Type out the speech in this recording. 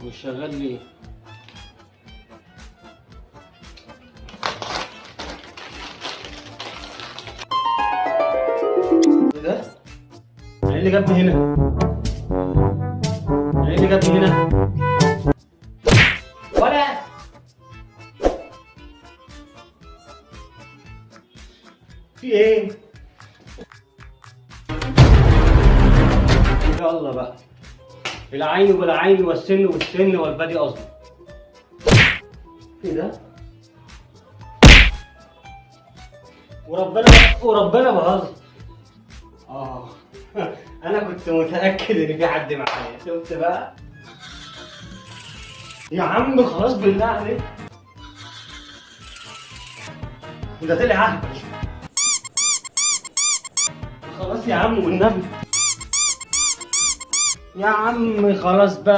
مش شغال ليه؟ ايه ده؟ ايه اللي جابني هنا؟ ايه اللي جابني هنا؟ ولا في ايه؟ يلا بقى، العين بالعين والسن والسن والبادي قصدي. ايه ده؟ وربنا بهزر. انا كنت متاكد ان في حد معايا. شفت بقى يا عم؟ خلاص بالله عليك، ده طلع اهبل. خلاص يا عم والنبي، يا عم خلاص بقى.